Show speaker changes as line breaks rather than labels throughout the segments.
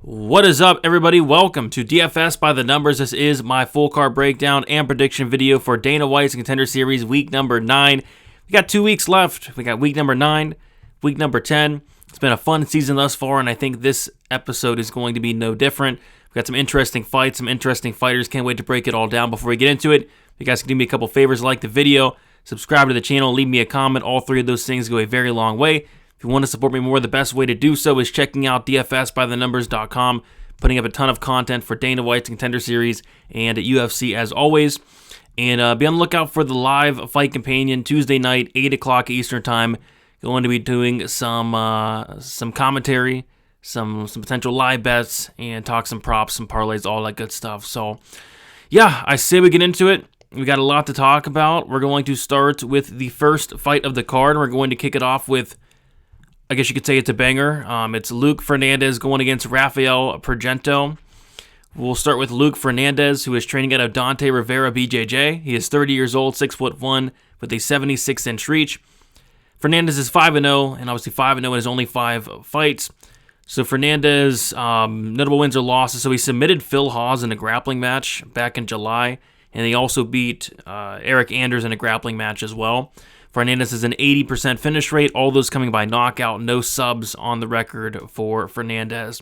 What is up, everybody? Welcome to DFS by the Numbers. This is my full card breakdown and prediction video for Dana White's Contender Series week number 9. We got 2 weeks left. We got week number 9, week number 10. It's been a fun season thus far, and I think this episode is going to be no different. We've got some interesting fights, some interesting fighters. Can't wait to break it all down. Before we get into it, you guys can do me a couple favors, like the video, subscribe to the channel, leave me a comment. All three of those things go a very long way. If you want to support me more, the best way to do so is checking out dfsbythenumbers.com, putting up a ton of content for Dana White's Contender Series and UFC as always. And be on the lookout for the live Fight Companion Tuesday night, 8 o'clock Eastern Time. Going to be doing some commentary, some potential live bets, and talk some props, some parlays, all that good stuff. So, yeah, I say we get into it. We got a lot to talk about. We're going to start with the first fight of the card. We're going to kick it off with, I guess you could say it's a banger. It's Luke Fernandez going against Rafael Progento. We'll start with Luke Fernandez, who is training out of Dante Rivera BJJ. He is 30 years old, 6'1", with a 76-inch reach. Fernandez is 5-0, and obviously 5-0 in his only 5 fights. So Fernandez, notable wins or losses. So he submitted Phil Hawes in a grappling match back in July, and he also beat Eric Anders in a grappling match as well. Fernandez has an 80% finish rate, all those coming by knockout, no subs on the record for Fernandez.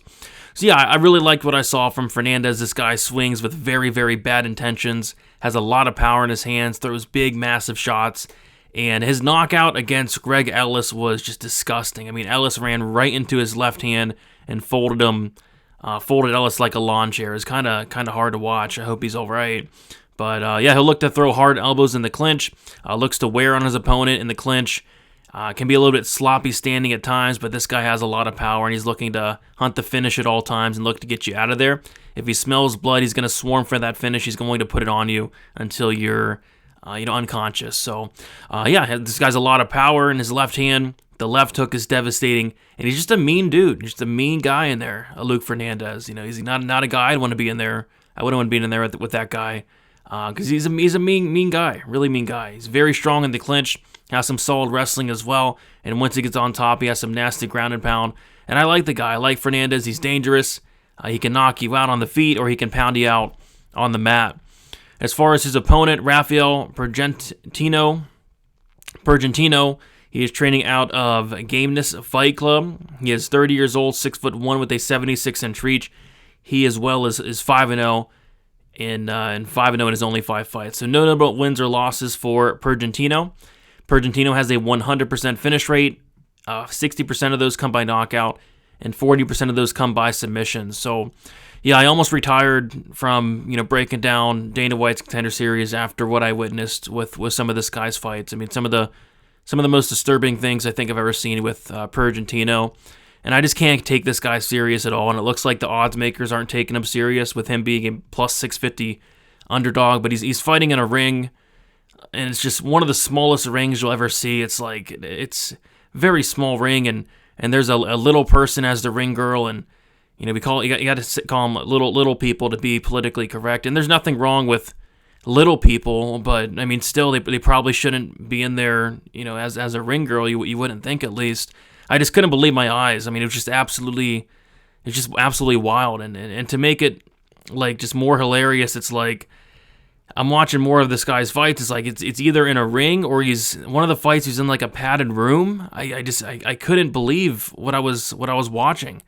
So yeah, I really liked what I saw from Fernandez. This guy swings with very, very bad intentions, has a lot of power in his hands, throws big, massive shots, and his knockout against Greg Ellis was just disgusting. I mean, Ellis ran right into his left hand and folded Ellis like a lawn chair. It's kind of hard to watch. I hope he's all right. But, yeah, he'll look to throw hard elbows in the clinch, looks to wear on his opponent in the clinch, can be a little bit sloppy standing at times, but this guy has a lot of power, and he's looking to hunt the finish at all times and look to get you out of there. If he smells blood, he's going to swarm for that finish. He's going to put it on you until you're unconscious. So, yeah, this guy's a lot of power in his left hand. The left hook is devastating, and he's just a mean dude, just a mean guy in there, Luke Fernandez. He's not a guy I'd want to be in there. I wouldn't want to be in there with that guy. Because he's a mean guy, really mean guy. He's very strong in the clinch, has some solid wrestling as well, and once he gets on top, he has some nasty ground and pound. And I like the guy. I like Fernandez. He's dangerous. He can knock you out on the feet, or he can pound you out on the mat. As far as his opponent, Rafael Progento, he is training out of Gameness Fight Club. He is 30 years old, 6'1", with a 76-inch reach. He as well is 5-0. And 5-0 in his only 5 fights. So no notable wins or losses for Progento. Progento has a 100% finish rate. 60% of those come by knockout, and 40% of those come by submission. So, yeah, I almost retired from breaking down Dana White's Contender Series after what I witnessed with some of this guy's fights. I mean, some of the most disturbing things I think I've ever seen with Progento. And I just can't take this guy serious at all. And it looks like the odds makers aren't taking him serious with him being a plus 650 underdog. But he's fighting in a ring, and it's just one of the smallest rings you'll ever see. It's very small ring, and there's a little person as the ring girl, and you got to call them little people to be politically correct. And there's nothing wrong with little people, but I mean, still they probably shouldn't be in there. As a ring girl, you wouldn't think, at least. I just couldn't believe my eyes. I mean, it was just absolutely wild. And to make it like just more hilarious, it's like I'm watching more of this guy's fights. It's like it's either in a ring or one of the fights he's in like a padded room. I couldn't believe what I was watching.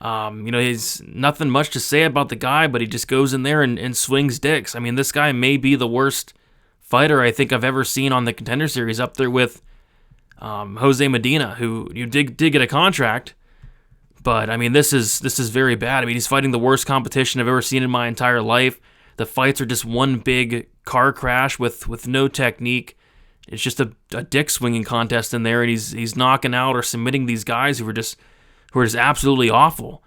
He's nothing much to say about the guy, but he just goes in there and swings dicks. I mean, this guy may be the worst fighter I think I've ever seen on the Contender Series, up there with Jose Medina, who you did get a contract, but I mean this is very bad. I mean, he's fighting the worst competition I've ever seen in my entire life. The fights are just one big car crash with no technique. It's just a dick swinging contest in there, and he's knocking out or submitting these guys who are just absolutely awful.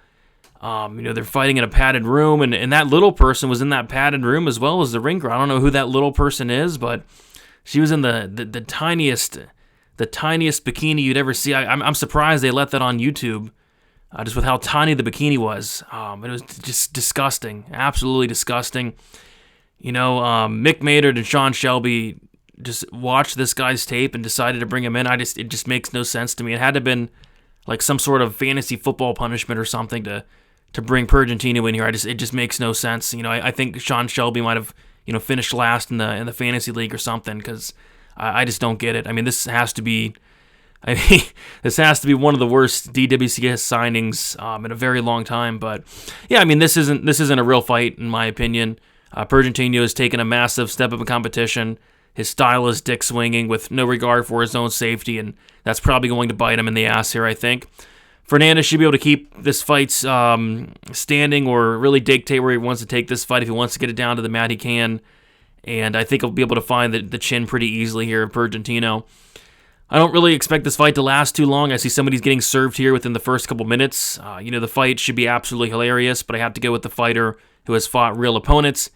They're fighting in a padded room, and that little person was in that padded room as well as the ring girl. I don't know who that little person is, but she was in the tiniest bikini you'd ever see. I'm surprised they let that on YouTube, just with how tiny the bikini was. It was just disgusting, absolutely disgusting. Mick Maynard and Sean Shelby just watched this guy's tape and decided to bring him in. It just makes no sense to me. It had to have been like some sort of fantasy football punishment or something to to bring Progento in here. It just makes no sense. I think Sean Shelby might have finished last in the fantasy league or something, because I just don't get it. I mean, this has to be one of the worst DWCS signings in a very long time. But yeah, I mean, this isn't a real fight in my opinion. Progento has taken a massive step up in competition. His style is dick swinging with no regard for his own safety, and that's probably going to bite him in the ass here, I think. Fernandez should be able to keep this fight standing, or really dictate where he wants to take this fight. If he wants to get it down to the mat, he can. And I think he'll be able to find the chin pretty easily here of Progento. I don't really expect this fight to last too long. I see somebody's getting served here within the first couple minutes. The fight should be absolutely hilarious, but I have to go with the fighter who has fought real opponents,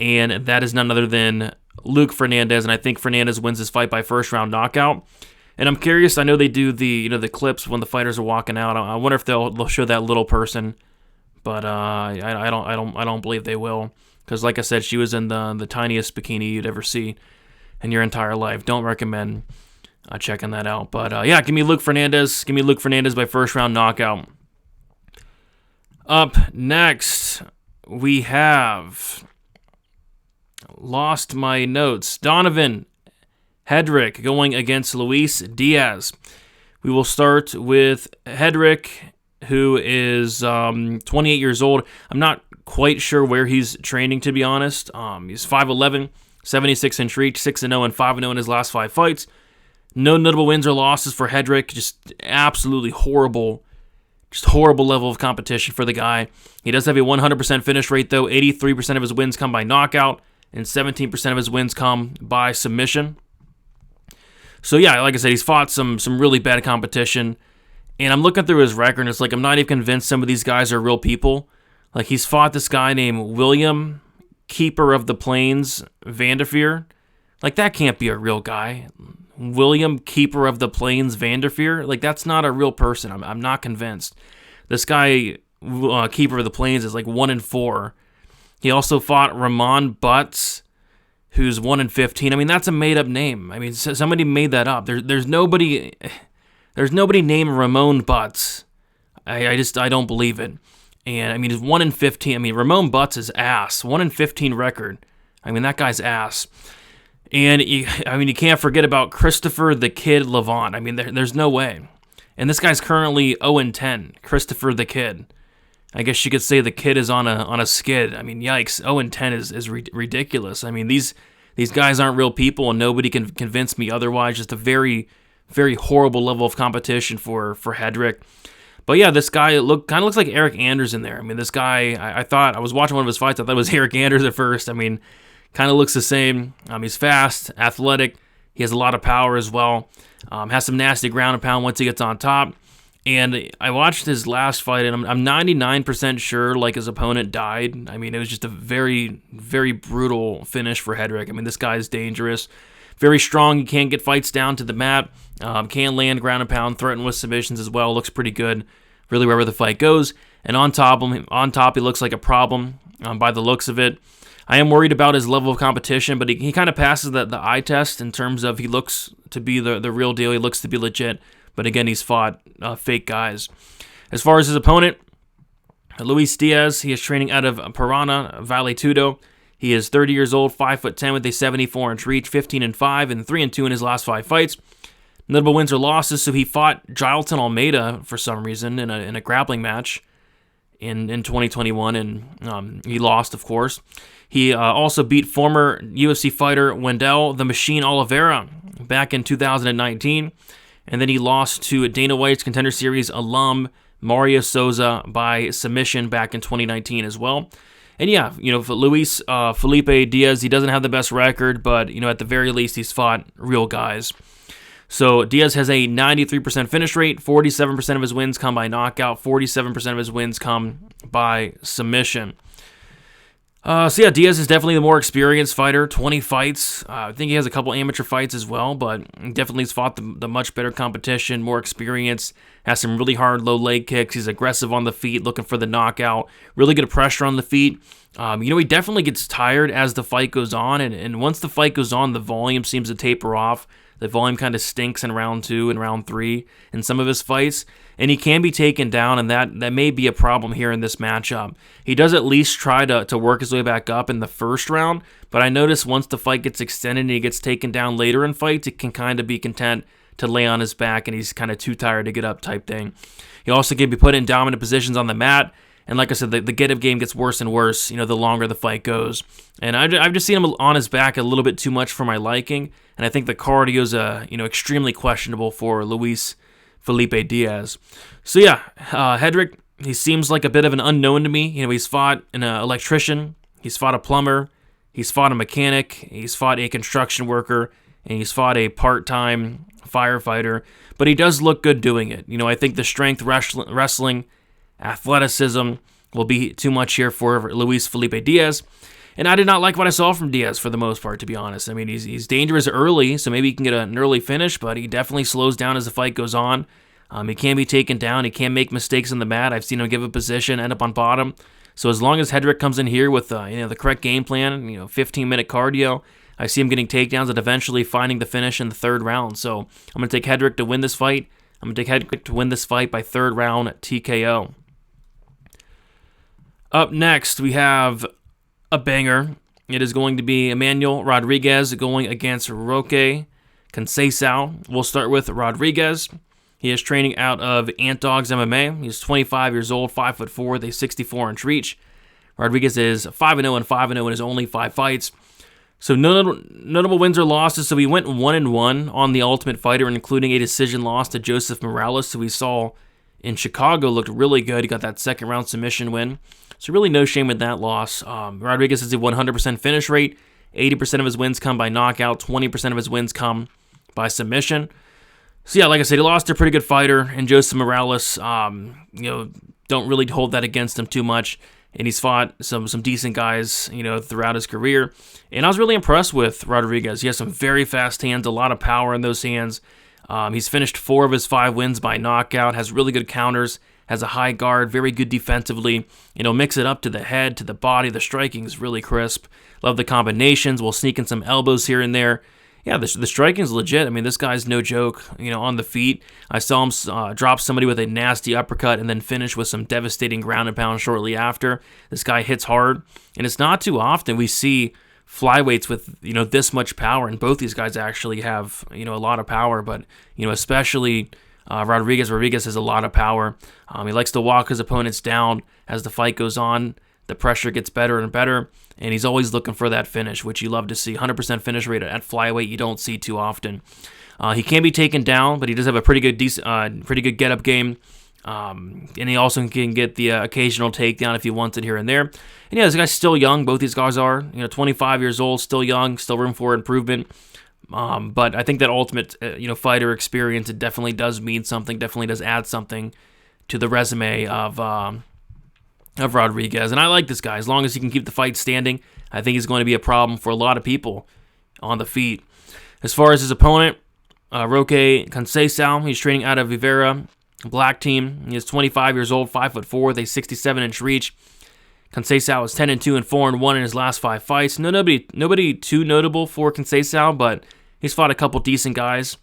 and that is none other than Luke Fernandez, and I think Fernandez wins this fight by first round knockout. And I'm curious, I know they do the clips when the fighters are walking out. I wonder if they'll show that little person, but I don't believe they will, because like I said, she was in the tiniest bikini you'd ever see in your entire life. Don't recommend checking that out. But yeah, give me Luke Fernandez. Give me Luke Fernandez by first round knockout. Up next, we have, lost my notes, Donovan Hedrick going against Luis Diaz. We will start with Hedrick, who is 28 years old. I'm not quite sure where he's training, to be honest. He's 5'11", 76-inch reach, 6-0 and 5-0 in his last 5 fights. No notable wins or losses for Hedrick. Just absolutely horrible level of competition for the guy. He does have a 100% finish rate, though. 83% of his wins come by knockout, and 17% of his wins come by submission. So yeah, like I said, he's fought some really bad competition, and I'm looking through his record, and it's like I'm not even convinced some of these guys are real people. Like, he's fought this guy named William, Keeper of the Plains, Vanderveer. Like, that can't be a real guy. William, Keeper of the Plains, Vanderveer. Like, that's not a real person. I'm not convinced. This guy, Keeper of the Plains, is like 1-4. He also fought Ramon Butts, who's 1-15. I mean, that's a made-up name. I mean, somebody made that up. There's nobody named Ramon Butts. I don't believe it. And I mean, he's 1-15. I mean, Ramon Butts is ass. 1-15 record. I mean, that guy's ass. And you can't forget about Christopher the Kid Levant. I mean, there's no way. And this guy's currently 0-10. Christopher the Kid. I guess you could say the kid is on a skid. I mean, yikes, 0-10 is ridiculous. I mean, these guys aren't real people, and nobody can convince me otherwise. Just a very, very horrible level of competition for Hedrick. But yeah, this guy kind of looks like Eric Anders in there. I mean, this guy, I thought, I was watching one of his fights, I thought it was Eric Anders at first. I mean, kind of looks the same. He's fast, athletic. He has a lot of power as well. Has some nasty ground and pound once he gets on top. And I watched his last fight, and I'm 99% sure like his opponent died. I mean, it was just a very, very brutal finish for Hedrick. I mean, this guy is dangerous. Very strong. He can get fights down to the mat. Can land ground and pound, threaten with submissions as well. Looks pretty good, really, wherever the fight goes. And on top, he looks like a problem by the looks of it. I am worried about his level of competition, but he kind of passes the eye test in terms of he looks to be the real deal. He looks to be legit. But again, he's fought fake guys. As far as his opponent, Luis Diaz, he is training out of Parana, Vale Tudo. He is 30 years old, 5'10", with a 74-inch reach, 15-5, and 3-2 in his last 5 fights. Notable wins or losses, so he fought Jailton Almeida for some reason in a grappling match in 2021, and he lost, of course. He also beat former UFC fighter Wendell the Machine Oliveira back in 2019. And then he lost to Dana White's Contender Series alum Mario Souza by submission back in 2019 as well. And yeah, for Luis Felipe Diaz, he doesn't have the best record, but at the very least, he's fought real guys. So Diaz has a 93% finish rate. 47% of his wins come by knockout. 47% of his wins come by submission. So yeah, Diaz is definitely the more experienced fighter, 20 fights. I think he has a couple amateur fights as well, but definitely has fought the much better competition, more experience, has some really hard low leg kicks. He's aggressive on the feet, looking for the knockout, really good pressure on the feet. He definitely gets tired as the fight goes on, and once the fight goes on, the volume seems to taper off. The volume kind of stinks in round 2 and round 3 in some of his fights. and he can be taken down, and that may be a problem here in this matchup. He does at least try to work his way back up in the first round, but I notice once the fight gets extended and he gets taken down later in fights, it can kind of be content to lay on his back, and he's kind of too tired to get up type thing. He also can be put in dominant positions on the mat, and like I said, the get-up game gets worse and worse, the longer the fight goes. And I've just seen him on his back a little bit too much for my liking, and I think the cardio is extremely questionable for Luis Felipe Diaz. So yeah, Hedrick, he seems like a bit of an unknown to me. He's fought an electrician, he's fought a plumber, he's fought a mechanic, he's fought a construction worker, and he's fought a part-time firefighter, but he does look good doing it. I think the strength, wrestling, athleticism will be too much here for Luis Felipe Diaz. And I did not like what I saw from Diaz for the most part, to be honest. I mean, he's dangerous early, so maybe he can get an early finish, but he definitely slows down as the fight goes on. He can be taken down. He can make mistakes on the mat. I've seen him give a position, end up on bottom. So as long as Hedrick comes in here with the correct game plan, 15-minute cardio, I see him getting takedowns and eventually finding the finish in the third round. So I'm going to take Hedrick to win this fight. I'm going to take Hedrick to win this fight by third round TKO. Up next, we have a banger. It is going to be Emmanuel Rodriguez going against Roque Conceicao. We'll start with Rodriguez. He is training out of Ant Dogs MMA. He's 25 years old, 5'4", with a 64-inch reach. Rodriguez is 5-0 and 5-0 in his only 5 fights. So notable wins or losses. So he went 1-1 on The Ultimate Fighter, including a decision loss to Joseph Morales, who we saw in Chicago looked really good. He got that second round submission win. So really no shame in that loss. Rodriguez has a 100% finish rate. 80% of his wins come by knockout. 20% of his wins come by submission. So yeah, like I said, he lost to a pretty good fighter, and Joseph Morales, don't really hold that against him too much. And he's fought some decent guys, throughout his career. And I was really impressed with Rodriguez. He has some very fast hands, a lot of power in those hands. He's finished 4 of his 5 wins by knockout, has really good counters, has a high guard, very good defensively. Mix it up to the head, to the body. The striking is really crisp. Love the combinations. We'll sneak in some elbows here and there. Yeah, the striking is legit. I mean, this guy's no joke, on the feet. I saw him drop somebody with a nasty uppercut and then finish with some devastating ground and pound shortly after. This guy hits hard, and it's not too often we see flyweights with, this much power, and both these guys actually have, a lot of power, but, especially Rodriguez. Rodriguez has a lot of power. He likes to walk his opponents down as the fight goes on. The pressure gets better and better, and he's always looking for that finish, which you love to see. 100% finish rate at flyweight you don't see too often. He can be taken down, but he does have a pretty good get-up game, and he also can get the occasional takedown if he wants it here and there. And yeah, this guy's still young. Both these guys are, 25 years old, still young, still room for improvement. But I think that Ultimate, fighter experience, it definitely does mean something. Definitely does add something to the resume of Rodriguez. And I like this guy. As long as he can keep the fight standing, I think he's going to be a problem for a lot of people on the feet. As far as his opponent, Roque Conceicao, he's training out of Rivera Black Team. He is 25 years old, 5'4", with a 67-inch reach. Conceicao is 10-2 and 4-1 in his last 5 fights. Nobody too notable for Conceicao, but he's fought a couple decent guys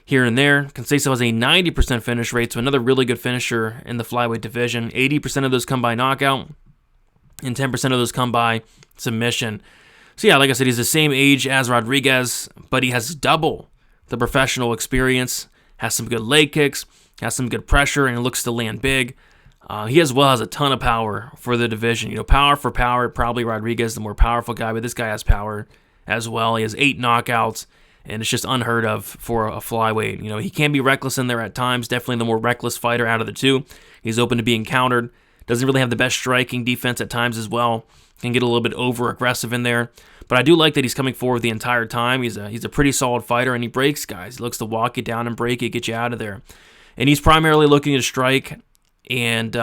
here and there. Conceicao has a 90% finish rate, so another really good finisher in the flyweight division. 80% of those come by knockout, and 10% of those come by submission. So yeah, like I said, he's the same age as Rodriguez, but he has double the professional experience, has some good leg kicks, has some good pressure, and looks to land big. He as well has a ton of power for the division. Power for power, probably Rodriguez the more powerful guy, but this guy has power as well. He has 8 knockouts, and it's just unheard of for a flyweight. He can be reckless in there at times, definitely the more reckless fighter out of the two. He's open to being countered. Doesn't really have the best striking defense at times as well. Can get a little bit over-aggressive in there. But I do like that he's coming forward the entire time. He's a pretty solid fighter, and he breaks guys. He looks to walk you down and break you, get you out of there. And he's primarily looking to strike, and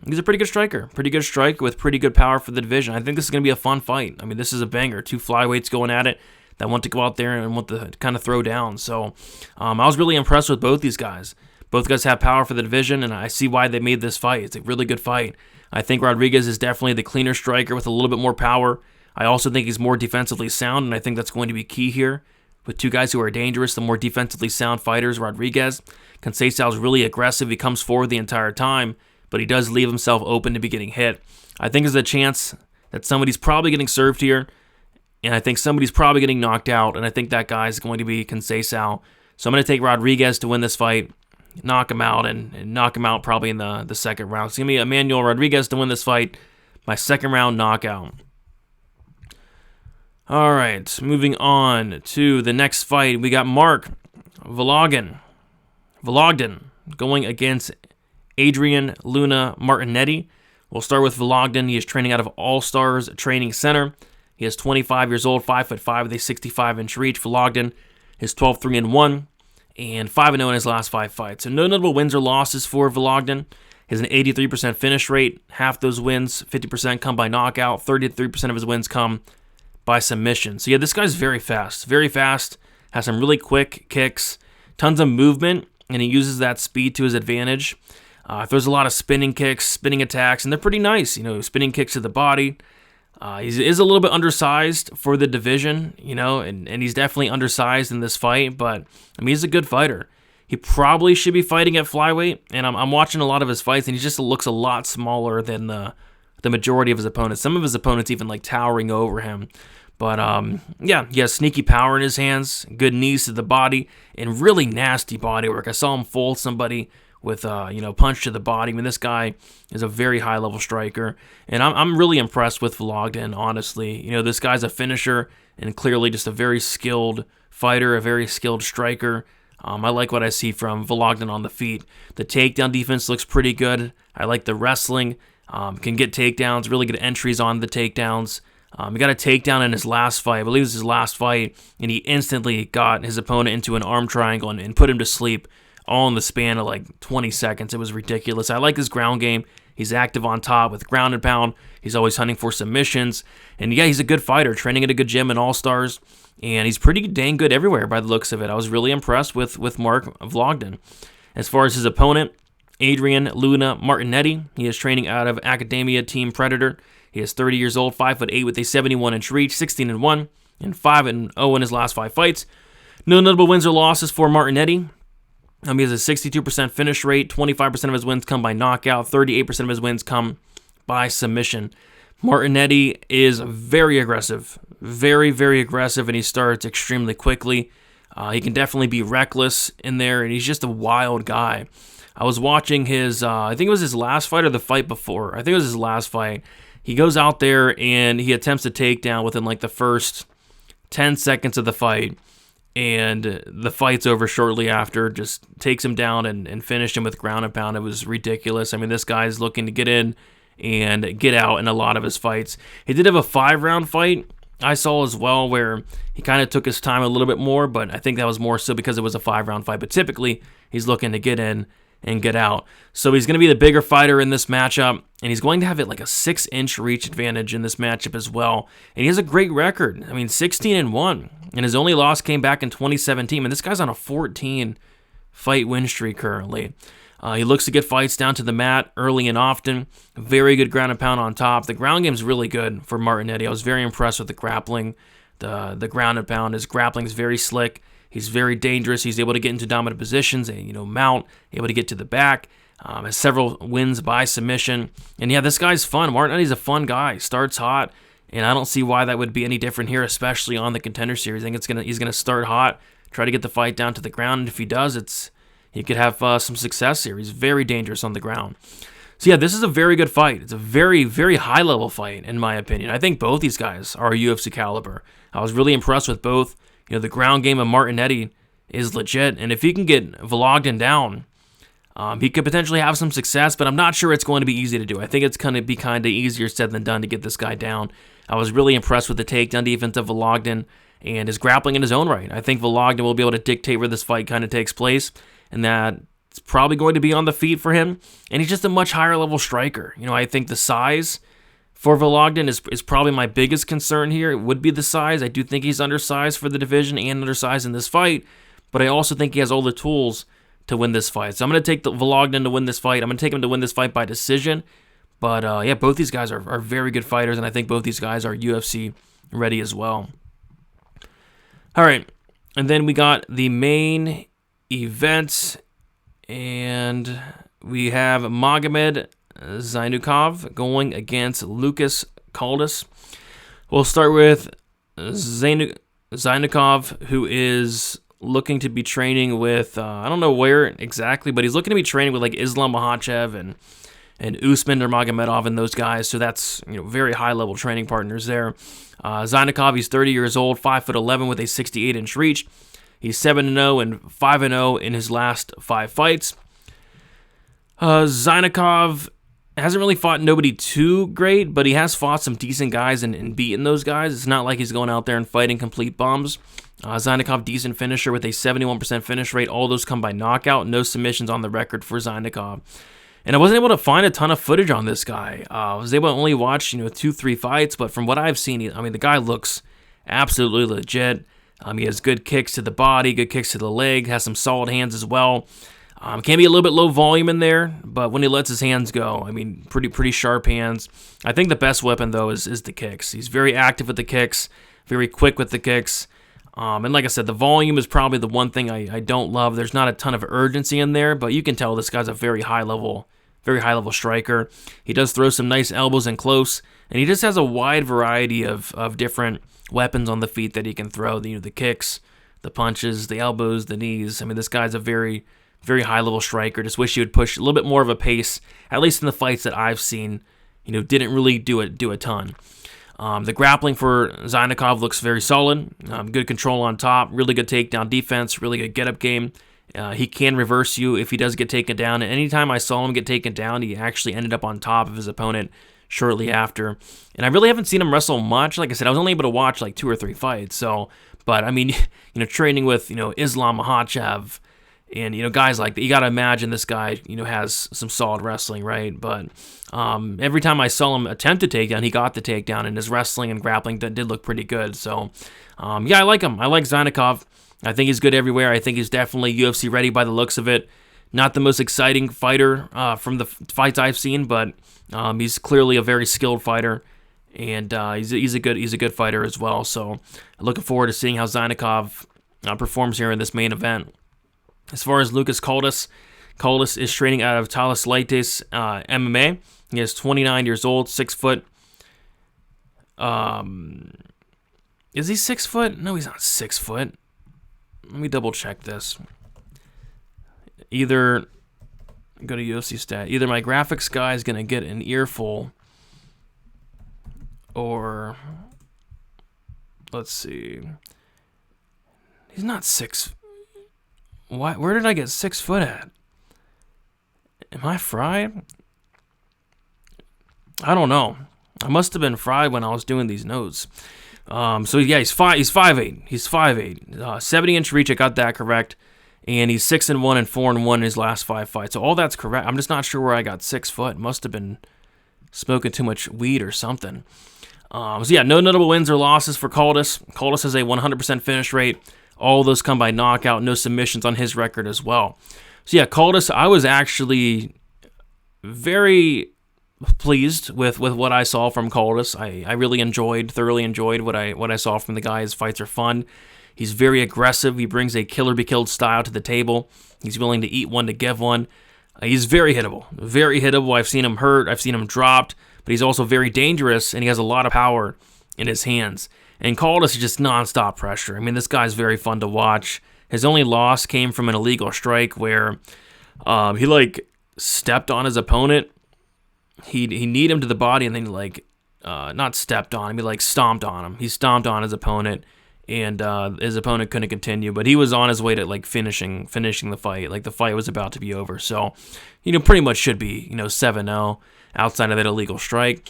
he's a pretty good striker. Pretty good strike with pretty good power for the division. I think this is going to be a fun fight. I mean, this is a banger. 2 flyweights going at it that want to go out there and want to kind of throw down. So I was really impressed with both these guys. Both guys have power for the division, and I see why they made this fight. It's a really good fight. I think Rodriguez is definitely the cleaner striker with a little bit more power. I also think he's more defensively sound, and I think that's going to be key here with two guys who are dangerous, the more defensively sound fighters. Rodriguez, Conceicao is really aggressive. He comes forward the entire time, but he does leave himself open to be getting hit. I think there's a chance that somebody's probably getting served here, and I think somebody's probably getting knocked out, and I think that guy is going to be Conceicao. So I'm going to take Rodriguez to win this fight, knock him out, and knock him out probably in the second round. It's going to be Emmanuel Rodriguez to win this fight by second round knockout. All right, moving on to the next fight. We got Mark Vologdin going against Adrian Luna Martinetti. We'll start with Vologdin. He is training out of All Stars Training Center. He is 25 years old, 5'5", with a 65-inch reach. Vologdin is 12-3-1 and 5-0 in his last 5 fights. So no notable wins or losses for Vologdin. He has an 83% finish rate. Half those wins, 50%, come by knockout. 33% of his wins come by submission. So yeah, this guy's very fast, has some really quick kicks, tons of movement, and he uses that speed to his advantage. Throws a lot of spinning kicks, spinning attacks, and they're pretty nice. Spinning kicks to the body. He is a little bit undersized for the division, and he's definitely undersized in this fight, but I mean, he's a good fighter. He probably should be fighting at flyweight, and I'm watching a lot of his fights, and he just looks a lot smaller than the majority of his opponents. Some of his opponents even like towering over him. But yeah, he has sneaky power in his hands, good knees to the body, and really nasty body work. I saw him fold somebody with punch to the body. I mean, this guy is a very high-level striker, and I'm really impressed with Vologdin, honestly. This guy's a finisher and clearly just a very skilled fighter, a very skilled striker. I like what I see from Vologdin on the feet. The takedown defense looks pretty good. I like the wrestling. Can get takedowns, really good entries on the takedowns. He got a takedown in his last fight. I believe it was his last fight, and he instantly got his opponent into an arm triangle and put him to sleep all in the span of like 20 seconds. It was ridiculous. I like his ground game. He's active on top with ground and pound. He's always hunting for submissions. And yeah, he's a good fighter, training at a good gym in All-Stars. And he's pretty dang good everywhere by the looks of it. I was really impressed with Mark Vologdin. As far as his opponent, Adrian Luna Martinetti. He is training out of Academia Team Predator. He is 30 years old, 5'8", with a 71-inch reach, 16-1, and 5-0 in his last 5 fights. No notable wins or losses for Martinetti. He has a 62% finish rate, 25% of his wins come by knockout, 38% of his wins come by submission. Martinetti is very aggressive, very, very aggressive, and he starts extremely quickly. He can definitely be reckless in there, and he's just a wild guy. I was watching his, I think it was his last fight or the fight before. I think it was his last fight. He goes out there and he attempts a takedown within like the first 10 seconds of the fight, and the fight's over shortly after. Just takes him down and finished him with ground and pound. It was ridiculous. I mean, this guy's looking to get in and get out in a lot of his fights. He did have a 5-round fight I saw as well, where he kind of took his time a little bit more, but I think that was more so because it was a 5-round fight. But typically, he's looking to get in and get out. So he's going to be the bigger fighter in this matchup, and he's going to have it like a 6-inch reach advantage in this matchup as well. And he has a great record. I mean, 16-1, and his only loss came back in 2017. And this guy's on a 14-fight win streak currently. He looks to get fights down to the mat early and often. Very good ground and pound on top. The ground game's really good for Martinetti. I was very impressed with the grappling, the ground and pound. His grappling is very slick. He's very dangerous. He's able to get into dominant positions and, mount, able to get to the back. Has several wins by submission. And yeah, this guy's fun. Martinetti's a fun guy. Starts hot, and I don't see why that would be any different here, especially on the Contender Series. I think he's gonna start hot, try to get the fight down to the ground, and if he does, he could have some success here. He's very dangerous on the ground. So yeah, this is a very good fight. It's a very, very high-level fight, in my opinion. I think both these guys are UFC caliber. I was really impressed with both. The ground game of Martinetti is legit, and if he can get Vologdin down, he could potentially have some success, but I'm not sure it's going to be easy to do. I think it's going to be kind of easier said than done to get this guy down. I was really impressed with the takedown defense of Vologdin and his grappling in his own right. I think Vologdin will be able to dictate where this fight kind of takes place, and that it's probably going to be on the feet for him, and he's just a much higher level striker. I think the size for Vologdin is probably my biggest concern here. It would be the size. I do think he's undersized for the division and undersized in this fight, but I also think he has all the tools to win this fight. So I'm going to take the Vologdin to win this fight. I'm going to take him to win this fight by decision. But yeah, both these guys are very good fighters, and I think both these guys are UFC ready as well. All right, And then we got the main event, and we have Magomed Zaynukov going against Lucas Caldas. We'll start with Zaynukov, who is looking to be training with, I don't know where exactly, but he's looking to be training with like Islam Makhachev and Usman Nurmagomedov and those guys. So that's, very high-level training partners there. Zaynukov, he's 30 years old, 5'11" with a 68-inch reach. He's 7-0 and 5-0 in his last 5 fights. Zaynukov hasn't really fought nobody too great, but he has fought some decent guys and beaten those guys. It's not like he's going out there and fighting complete bums. Zaynukov, decent finisher with a 71% finish rate. All those come by knockout. No submissions on the record for Zaynukov. And I wasn't able to find a ton of footage on this guy. I was able to only watch, 2-3 fights, but from what I've seen, the guy looks absolutely legit. He has good kicks to the body, good kicks to the leg, has some solid hands as well. Can be a little bit low volume in there, but when he lets his hands go, pretty sharp hands. I think the best weapon, though, is the kicks. He's very active with the kicks, very quick with the kicks. And like I said, the volume is probably the one thing I don't love. There's not a ton of urgency in there, but you can tell this guy's a very high-level striker. He does throw some nice elbows in close, and he just has a wide variety of different weapons on the feet that he can throw. The kicks, the punches, the elbows, the knees. This guy's a very, very high-level striker. Just wish he would push a little bit more of a pace, at least in the fights that I've seen. Didn't really do a ton. The grappling for Zaynukov looks very solid. Good control on top, really good takedown defense, really good get-up game. He can reverse you if he does get taken down. And anytime I saw him get taken down, he actually ended up on top of his opponent shortly after. And I really haven't seen him wrestle much. Like I said, I was only able to watch like 2 or 3 fights. So, but training with, Islam Makhachev and, guys like that, you got to imagine this guy, has some solid wrestling, right? But every time I saw him attempt a takedown, he got the takedown, and his wrestling and grappling did look pretty good. So, I like him. I like Zaynukov. I think he's good everywhere. I think he's definitely UFC ready by the looks of it. Not the most exciting fighter from the fights I've seen, but he's clearly a very skilled fighter, and he's a good fighter as well. So, looking forward to seeing how Zaynukov performs here in this main event. As far as Lucas Caldas is training out of Talis Leites MMA. He is 29 years old, 6 foot. Is he 6 foot? No, he's not 6 foot. Let me double check this. Either go to UFC stat. Either my graphics guy is gonna get an earful, or let's see. He's not 6. Why? Where did I get 6 foot at? Am I fried? I don't know. I must have been fried when I was doing these notes. So yeah, he's 5'8". He's 5'8". 70-inch reach. I got that correct. And he's 6-1 and 4-1 in his last 5 fights. So all that's correct. I'm just not sure where I got 6 foot. Must have been smoking too much weed or something. So yeah, no notable wins or losses for Caldas. Caldas has a 100% finish rate. All those come by knockout. No submissions on his record as well. So yeah, Caldas, I was actually very pleased with what I saw from Caldas. I really thoroughly enjoyed what I saw from the guy. His fights are fun. He's very aggressive. He brings a killer be killed style to the table. He's willing to eat one to give one. He's very hittable. Very hittable. I've seen him hurt. I've seen him dropped. But he's also very dangerous, and he has a lot of power in his hands. And Caldas is just nonstop pressure. This guy's very fun to watch. His only loss came from an illegal strike where he stepped on his opponent. He kneed him to the body, and then not stepped on him. He stomped on him. He stomped on his opponent, and his opponent couldn't continue. But he was on his way to finishing the fight. The fight was about to be over. So, pretty much should be 7-0 outside of that illegal strike.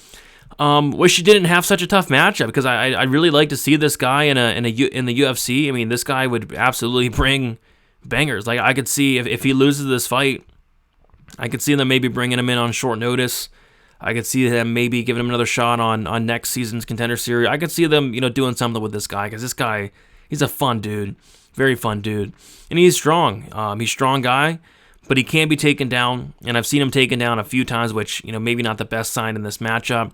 Wish he didn't have such a tough matchup, because I'd really like to see this guy in the UFC. This guy would absolutely bring bangers. I could see if he loses this fight, I could see them maybe bringing him in on short notice. I could see them maybe giving him another shot on next season's Contender series. I could see them doing something with this guy, because this guy, he's a fun dude, very fun dude, and he's strong. He's a strong guy, but he can be taken down, and I've seen him taken down a few times, which maybe not the best sign in this matchup.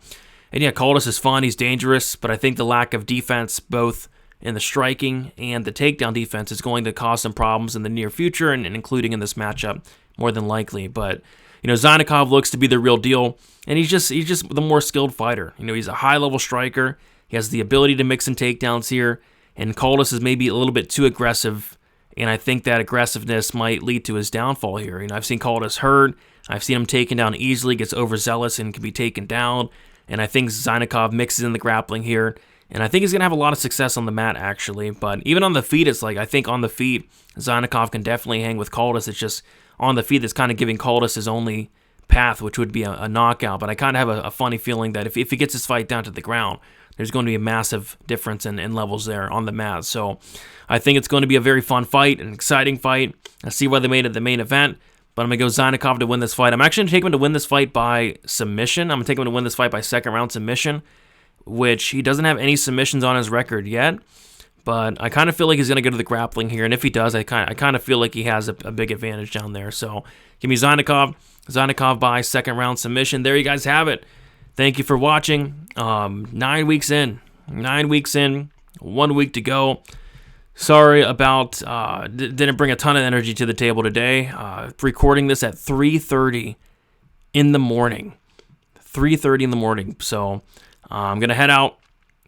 And yeah, Caldas is fun. He's dangerous, but I think the lack of defense, both and the striking and the takedown defense is going to cause some problems in the near future, and including in this matchup more than likely. But Zaynukov looks to be the real deal, and he's just the more skilled fighter. He's a high-level striker. He has the ability to mix in takedowns here, and Caldas is maybe a little bit too aggressive, and I think that aggressiveness might lead to his downfall here. I've seen Caldas hurt. I've seen him taken down easily, gets overzealous, and can be taken down, and I think Zaynukov mixes in the grappling here, and I think he's going to have a lot of success on the mat, actually. But even on the feet, it's like, I think on the feet, Zaynukov can definitely hang with Caldas. It's just on the feet that's kind of giving Caldas his only path, which would be a knockout. But I kind of have a funny feeling that if he gets his fight down to the ground, there's going to be a massive difference in levels there on the mat. So I think it's going to be a very fun fight, an exciting fight. I see why they made it the main event, but I'm going to go Zaynukov to win this fight. I'm actually going to take him to win this fight by submission. I'm going to take him to win this fight by second round submission, which he doesn't have any submissions on his record yet. But I kind of feel like he's going to go to the grappling here, and if he does, I kind of feel like he has a big advantage down there. So give me Zaynukov by second round submission. There you guys have it. Thank you for watching. 9 weeks in, 1 week to go. Sorry about didn't bring a ton of energy to the table today. Recording this at 3:30 in the morning. 3:30 in the morning. So I'm gonna head out,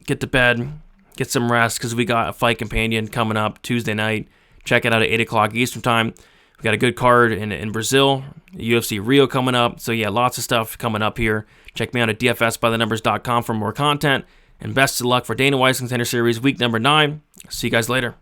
get to bed, get some rest, because we got a fight companion coming up Tuesday night. Check it out at 8 o'clock Eastern time. We got a good card in Brazil, UFC Rio coming up. So yeah, lots of stuff coming up here. Check me out at dfsbythenumbers.com for more content. And best of luck for Dana White's Contender Series week number 9. See you guys later.